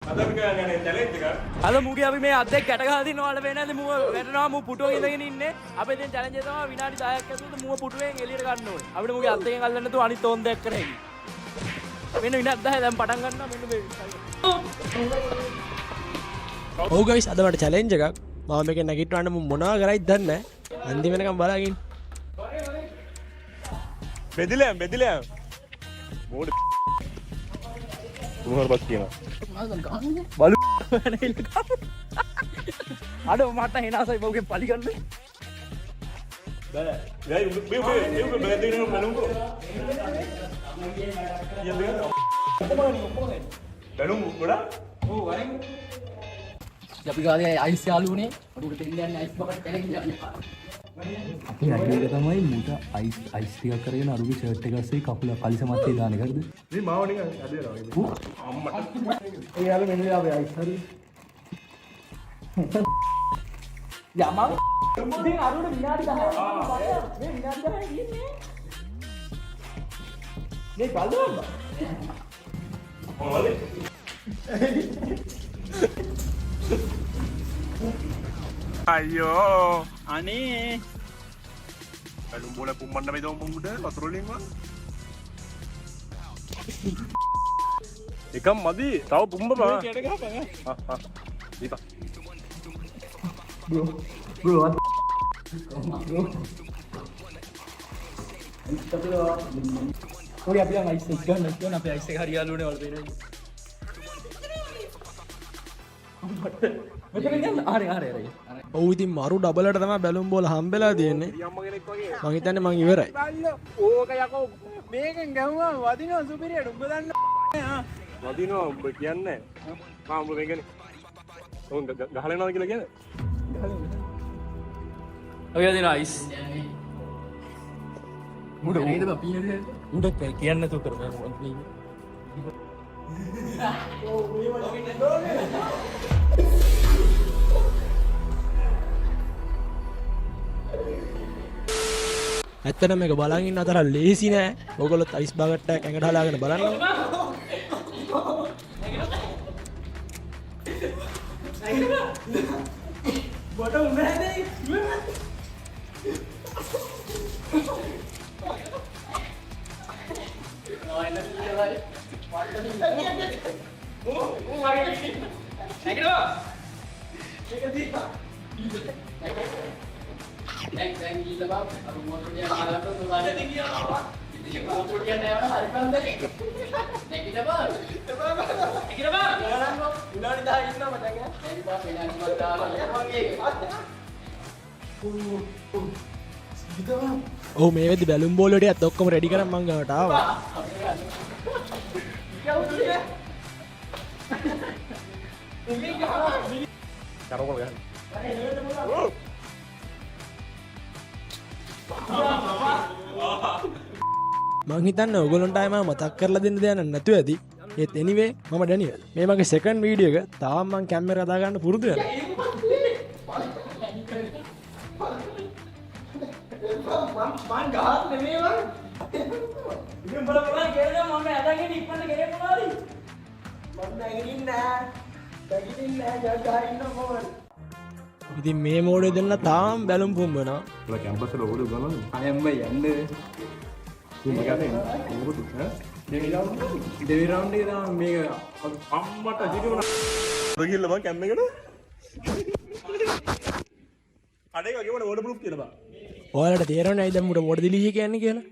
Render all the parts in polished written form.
අද මුගේ අපි මේ අද්දෙක් කැට ගහලා දිනන වල වෙනද මුව වැටෙනවා මු පුටුවක ඉඳගෙන ඉන්නේ අපේ දැන් චැලෙන්ජ් එක තමයි විනාඩි 10ක් ඇතුළත මුව පුටුවෙන් එළියට ගන්න ඕනේ අපිට මුගේ අද්දෙන් අල්ලන්න නැතුව අනිත් ඕන් දෙයක් කරේ මෙන්න විනාඩි 10 දැන් පටන් ගන්නවා මෙන්න මේ ඔව් ගයිස් අද මට චැලෙන්ජ් එකක් මම මේක නැගිටවන්න මොනවා කරයිද දන්නේ නැහැ අන්තිම වෙනකම් බලගින් බෙදිලා මෝඩ මොහොර බස් කියනවා බලු අඩ මට හිනාසයි බෝගේ පලි ගන්න බෑ මේ බෙදින බලුකෝ බලමු ගොඩා ඕ වරෙන් අපි ගාලේ අයිස් යාළුවනේ අපිට දෙන්න යන්නේ අයිස් බකට් කලකින් යන්නේ අපි අඩේක තමයි මුට අයිස් ටිකක් කරගෙන අරුගේ ෂර්ට් එක අස්සේ කකුල කලිස මැත්තේ දාන එකද මේ මාව නිකන් අදේනවා අම්මට ඒ යාළුව මෙන්න ආවේ අයිස් හරි යමං ඉතින් අරුණ විනාඩි 10ක් මේ විනාඩි 10ක් ඉන්නේ මේ බලන්න ඕලේ අයියෝ අනේ බලුම් බෝල පුම්මන්න මේ දොම් මුඩ වතුර වලින් වා එකම මදි තව පුම්බ බා කැට ගහපන් දීපා බ්‍රෝ ඔය අපි නම් අයිස් එක ගන්න කියන අපි අයිස් එක හරි යාළුවනේ වල වෙන්නේ මෙතන යන්න ආරේ ඔව් ඉතින් මරු ඩබලට තමයි බැලුම් බෝල හම්බෙලා තියෙන්නේ අම්ම කෙනෙක් වගේ මං හිතන්නේ මං ඉවරයි ඕක යකෝ මේකෙන් ගැහුවා වදිනවා සුපිරියට උඹ දන්න වදිනවා උඹ කියන්නේ මම උඹ මේකනේ උන් ගහලා යනවා කියලා කියන්නේ ඔය දින අයිස් මුඩ නේද බපීනේ මුඩ කියන්න තු කරමු ඇත්තට මේක බලන් ඉන්න අතර ලේසි නෑ ඔයගොල්ලොත් අයිස් බකට් එකක් ඇඟට හදාගෙන බලන්න බඩ උන්නේ නැහැ ඔව් මේ වෙද්දි බැලුම් බෝල් වලට ඔක්කොම රෙඩි කරන් මං ගාවට ආවා කරවල ගන්න මං හිතන්නේ ඔයගොල්ලන්ට ආයෙ මම මතක් කරලා දෙන්න දෙයක් නැතුව ඇති ඒත් එනිවේ මම ඩැනියල් මේ මගේ සෙකන්ඩ් වීඩියෝ එක තාම මං කැමරා හදා ගන්න පුරුදු වෙනවා මං ගහත් නෙමෙයි මං ඉතින් බලන්න කියලා මම ඇදගෙන ඉක්මනට ගෙරේ මොනවාරි මම නැගිටින්නේ නැහැ ජා ඉන්න මොකද ඉතින් මේ මෝඩේ දෙන්න තාම බැලුම් පුම්බනවා ඔයා කැම්පස් වල ඕඩර් ගන්නවද අයම්බ යන්නේ මම කියන්නේ මොකද දෙවි රවුන්ඩ් එක තමයි මේක අම්මට හිතුණා ඔය ගිහලා මං කැම් එකට අඩේක ගෙවන ඕඩර් ප්‍රූෆ් කියලා බා ඔයාලට තේරෙන්නේ නැයිද මුට මොඩ දිලිහි කියන්නේ කියලා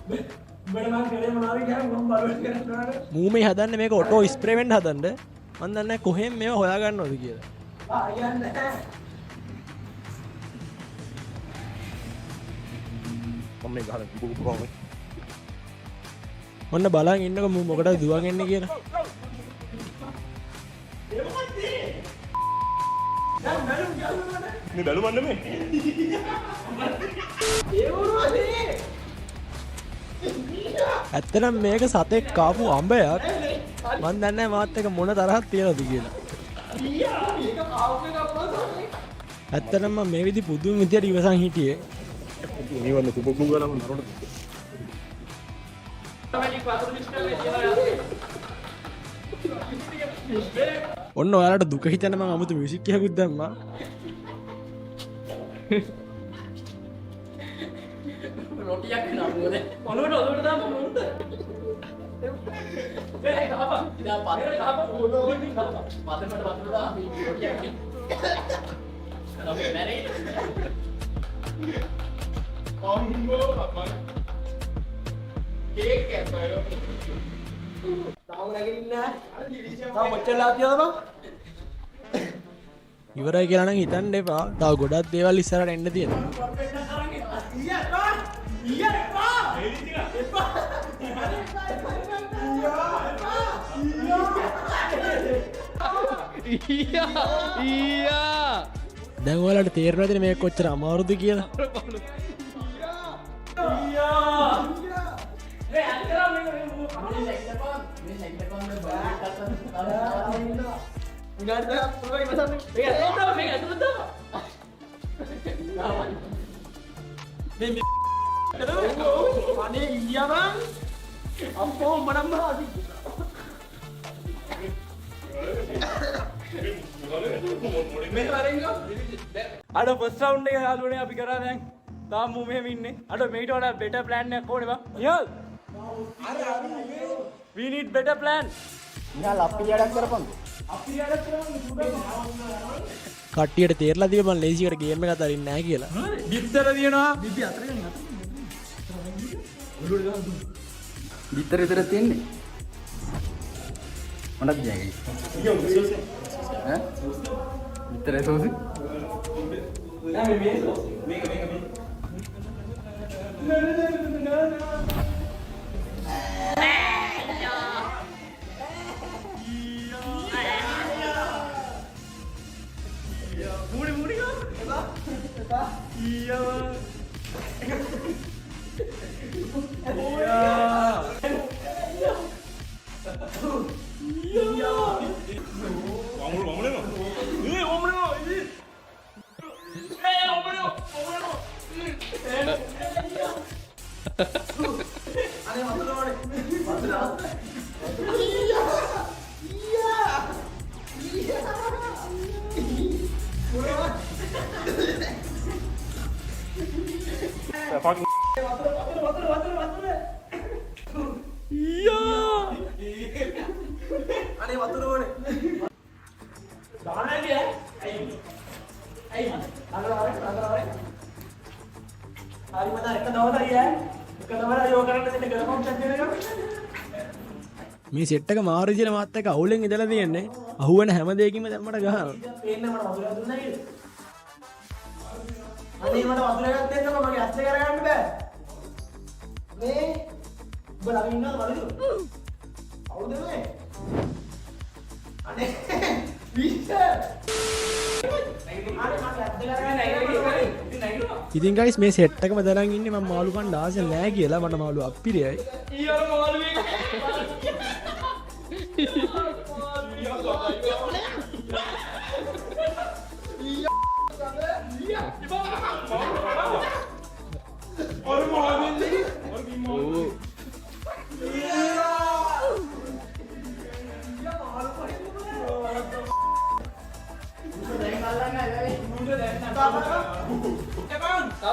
උඹට මං කරේ මොනවාරි කියන්නේ මම බලවත් කරනවා මූ මේ හදන්නේ මේක ඔටෝ ස්ප්‍රේ වෙන්න හදන්න මන් දන්නේ නැහැ කොහෙන් මේව හොයාගන්නවද කියලා ආයන්නේ මම මේ ගහන බුබු කොහොමද ඔන්න බලන් ඉන්නකො මූ මොකටද දුවන් එන්නේ කියලා මේ බැලුමන්න මේ ඇත්තනම් මේක සතෙක් කාපු අඹයක් මන් දන්නේ නැහැ මාත් එක මොන තරහක් තියනද කියලා ඇත්තනම් මම මේ විදි පුදුම විදියට ඉවසන් හිටියේ නිවන්න සුබකුම් ගලම නරොට ඔන්න ඔයාලට දුක හිතන්න මම අමුතු මියුසික් එකකුත් දැම්මා. රොටියක් නමුනේ ඔලුවට දාන්න මොකද මේ ගහපන් ඉතින් පාරේ ගහපන් ඕනෝනේ ගහපන් පතමට වතුර අපි රොටියක් අපි මැරේ ඔම්බෝ අප්පා කේක් කෑමරෝ තාම නැගිටින්නේ නැහැ තාම මොච්චරලා තියලා බං ඉවරයි කියලා නම් හිතන්න එපා. තව ගොඩක් දේවල් ඉස්සරහට එන්න තියෙනවා. දැන් ඔයාලට තේරෙනවද මේක කොච්චර අමාරුද කියලා? අඩ ෆස්ට් රවුන්ඩ් එක යාළුවනේ අපි කරා දැන් තාම මූ මෙහෙම ඉන්නේ අඩ මේට වඩා බෙටර් ප්ලෑන් එකක් ඕනේ බං Nihal we need better plan Nihal අපි වැඩක් කරපන් කට්ටියට තේරලා දිව මම ලේසියට ගේම් එකක් අරින්නේ නැහැ කියලා. බිත්තර දිනනවා බිබි අතර ගන්න බිත්තර විතර තියෙන්නේ මොනවද කියන්නේ ඈ බිත්තර සෝසි නෑ මේ සෝසි මේක මේ සෙට් එක මාරු විදියට මාත් එක්ක අවුලෙන් ඉඳලා තියෙන්නේ. අහුවෙන හැම දෙයකින්ම දැම්මට ගහනවා. පේන්න මට වතුරක් දුන්නා නේද අනේ මට වතුර එකක් දෙන්නකෝ මගේ ඇස් දෙක අරගන්න බෑ මේ ඔබ ළඟ ඉන්නවද බලන්න අවුද මේ අනේ විශ්ව ඉතින් ගයිස් මේ සෙට් එකම දරන් ඉන්නේ මම මාළු කන්න ආසෙ නැහැ කියලා මට මාළු අප්පිරියයි. ඊයර මාළු එක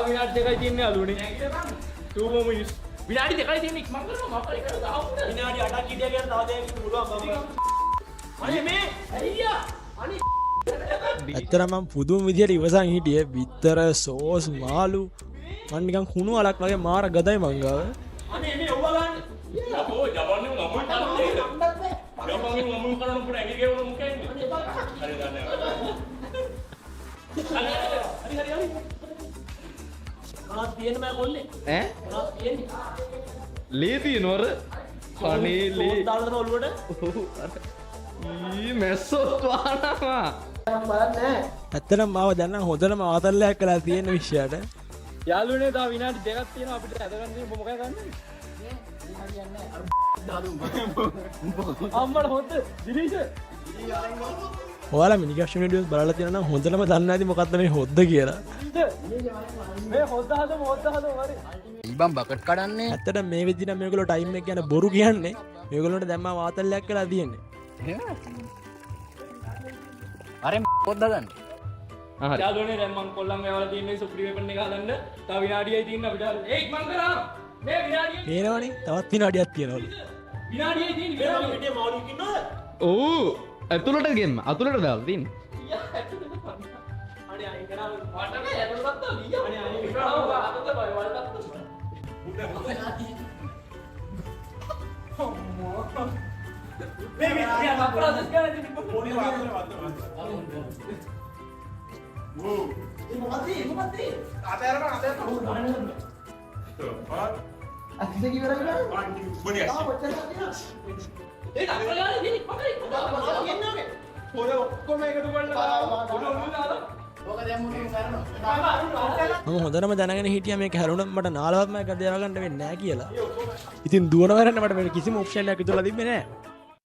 විනාඩි දෙකයි තියෙන්නේ අලුනේ 2 more minutes විනාඩි දෙකයි තියෙන්නේ ඉක්මන් කරනවා මම කරේ කරලා දාන්න විනාඩි 8ක් හිටියා කියලා තව දෙයක් පුළුවන් බබා අනේ මේ අයියා අනේ ඇත්තටම මම පුදුම විදියට ඉවසන් හිටියේ. විතර සෝස් මාළු මම නිකන් කුණු වලක් වගේ මාර ගදයි මං ගාව. අනේ මේ ඔබ ගන්න යකෝ ජවන්නේ ළමයි කරන්නේ යමංගෙන් ළමයි කරන පුර ඇඟේ ගෙවන මොකෙන්නේ හරි ගන්න හරි මොනවද තියෙන්නේ මම කොල්ලේ ඈ මොනවද තියෙන්නේ ලේ තියෙනවර අනේ ලේ දාලා දෙන ඔළුවට ඊ මැස්සොත් වහනවා මම බලන්නේ ඇත්තටම මාව දැන් නම් හොඳටම ආතල්ලයක් කරලා තියෙන විශ්යට. යාළුවනේ තව විනාඩි දෙකක් තියෙනවා අපිට ඇදගන්න තියෙන මොකද ගන්නේ අම්මට හොද්ද දිනීෂ ඔයාලා මිනිකැෂන් වීඩියෝස් බලලා තියෙනවා නම් හොඳටම දන්නා ඇති මොකක්ද මේ හොද්ද කියලා. මේ හොද්ද හදමු හරි ඉබම් බකට් කඩන්නේ ඇත්තට මේ විදිහට මේගොල්ලෝ ටයිම් එක ගැන බොරු කියන්නේ මේගොල්ලන්ට දැන් මම ආතල්ලයක් කරලා තියෙන්නේ. අර පොද්ද ගන්න හරි යාළුවනේ දැන් මං කොල්ලන් එවලා තියෙන්නේ සුප්‍රීම වෙපන් එක හදන්න තව විනාඩියයි තියෙන අපිට ඒක් මං කරා මේ විනාඩිය පේනවනේ තවත් විනාඩියක් තියෙනවලු විනාඩියයි තියෙන විනාඩිය මౌලික ඉන්නවද ඕ ඇතුළට ගෙම්ම අතුළට දාලා තින් අනේ අයින් කරා වටනේ ඇතුළට ගත්තා ලියා අනේ අයින් කරා අතට බය වලට මේ අපරාධ කරලා තියෙන පොඩි වාක්‍යවල මම හොඳටම දැනගෙන හිටිය මේක හැරුණොත් මට නාලවත්ම එක දේවගන්න වෙන්නේ නැහැ කියලා. ඉතින් දුවන වරන්න මට වෙන කිසිම ඔප්ෂන් එකක් ඉතුරුලා තිබ්බේ නැහැ.